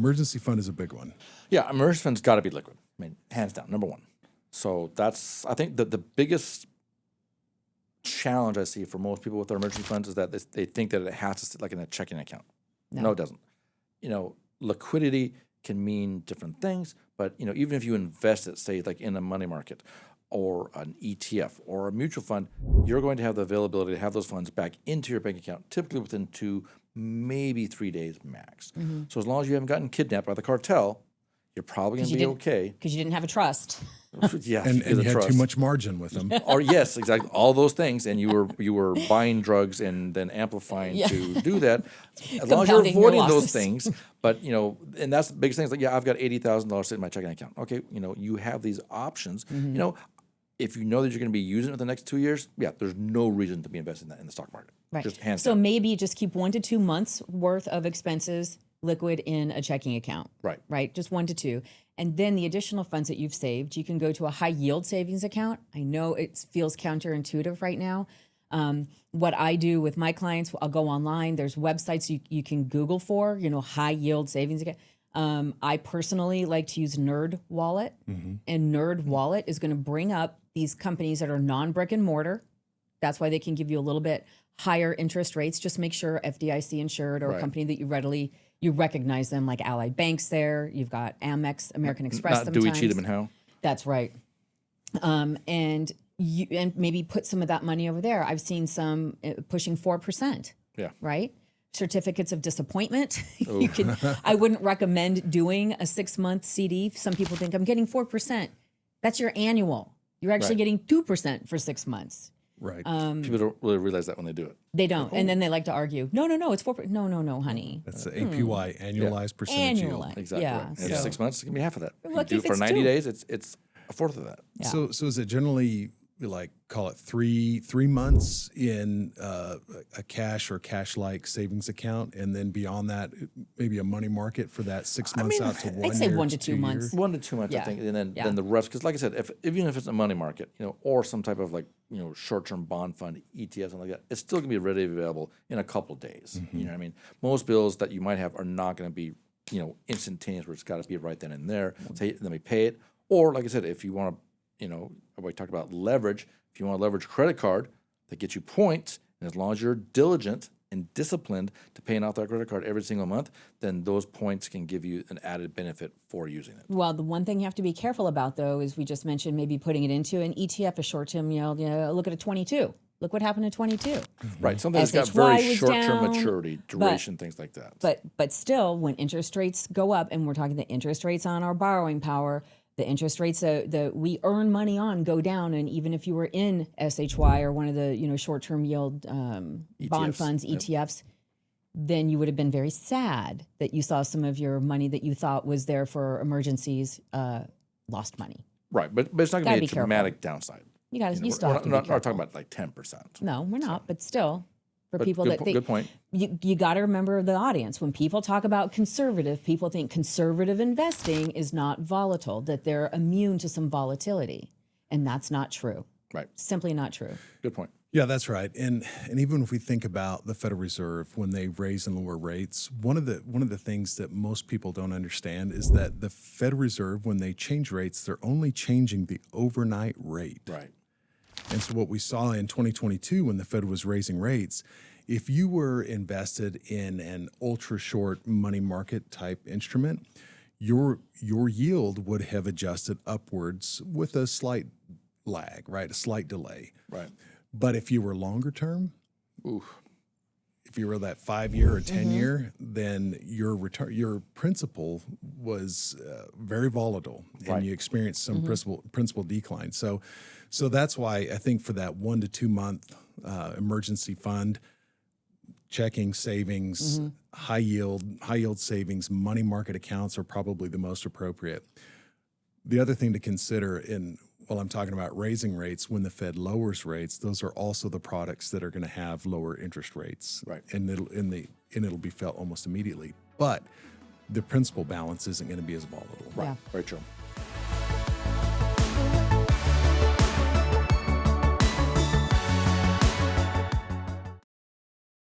emergency fund is a big one. Yeah, emergency fund's got to be liquid. I mean, hands down, number one. So that's, I think, the biggest challenge I see for most people with their emergency funds is that they think that it has to sit like in a checking account. No, it doesn't. Liquidity can mean different things, but even if you invest it, say like in a money market or an ETF or a mutual fund, you're going to have the availability to have those funds back into your bank account, typically within 2, maybe 3 days max. So as long as you haven't gotten kidnapped by the cartel, you're probably going to be okay. Because you didn't have a trust. Yeah, And you had too much margin with them. Or yes, exactly, all those things, and you were buying drugs and then amplifying to do that. As long as you're Compounding your avoiding those losses. things, but and that's the biggest thing. Is like, I've got $80,000 in my checking account. Okay, you have these options. If you know that you're going to be using it in the next 2 years, there's no reason to be investing that in the stock market. Right. Just hands So down. maybe just keep 1 to 2 months worth of expenses liquid in a checking account. Right. Just 1 to 2. And then the additional funds that you've saved, you can go to a high yield savings account. I know it feels counterintuitive right now. What I do with my clients, I'll go online. There's websites you can Google for, high yield savings account. I personally like to use Nerd Wallet, and Nerd Wallet is going to bring up these companies that are non-brick and mortar. That's why they can give you a little bit higher interest rates. Just make sure FDIC insured or a company that you recognize them, like Allied Bank's there. You've got Amex, American Express. Not sometimes. Dewey, Cheatham, and Howe. That's right. And maybe put some of that money over there. I've seen some pushing 4%. Yeah. Right. Certificates of disappointment. I wouldn't recommend doing a 6-month CD. Some people think I'm getting 4%. That's your annual. You're actually getting 2% for 6 months. Right. People don't really realize that when they do it. They don't. And then they like to argue. No, it's 4%. No, honey. That's the APY, annualized percentage yield. Annualized. Exactly. Yeah. Right. And 6 months, it's going to be half of that. If you Lucky do if it for it's 90 2. days, it's a fourth of that. Yeah. So is it generally like call it three months in a cash or cash-like savings account, and then beyond that, maybe a money market for that 6 months out to 1 year? I'd say 1 to 2 2 months. years? 1 to 2 months, I think, and then the rest. Because, like I said, even if it's a money market, or some type of short-term bond fund, ETF, something like that, it's still gonna be readily available in a couple of days. You know what I mean? Most bills that you might have are not gonna be instantaneous, where it's got to be right then and there. Say, let me pay it, or like I said, if you want to, we talked about leverage. If you want to leverage a credit card that gets you points, and as long as you're diligent and disciplined to paying off that credit card every single month, then those points can give you an added benefit for using it. Well, the one thing you have to be careful about, though, is we just mentioned maybe putting it into an ETF, a short-term yield. Look at a 22. Look what happened to 22. Right, something that's got SHY very was short-term down, maturity, duration, things like that. But still, when interest rates go up, and we're talking the interest rates on our borrowing power, the interest rates that we earn money on go down, and even if you were in SHY or one of the short-term yield bond funds, ETFs, then you would have been very sad that you saw some of your money that you thought was there for emergencies lost money. Right, but it's not going to be a careful. dramatic downside. You still have to be We're not careful. talking about like 10%. No, we're not. But still, for people good point. You got to remember the audience. When people talk about conservative, people think conservative investing is not volatile, that they're immune to some volatility, and that's not true. Right. Simply not true. Good point. Yeah, that's right. And even if we think about the Federal Reserve when they raise and lower rates, one of the things that most people don't understand is that the Federal Reserve, when they change rates, they're only changing the overnight rate. Right. And so what we saw in 2022 when the Fed was raising rates, if you were invested in an ultra short money market type instrument, your yield would have adjusted upwards with a slight lag, right? A slight delay. Right. But if you were longer term, if you were that 5-year or 10-year, then your return, your principal was very volatile, and you experienced some principal decline. So that's why I think for that 1 to 2 month emergency fund, checking, savings, high yield savings, money market accounts are probably the most appropriate. The other thing to consider while I'm talking about raising rates, when the Fed lowers rates, those are also the products that are going to have lower interest rates, right? And it'll be felt almost immediately. But the principal balance isn't going to be as volatile. Right. Yeah. Very true.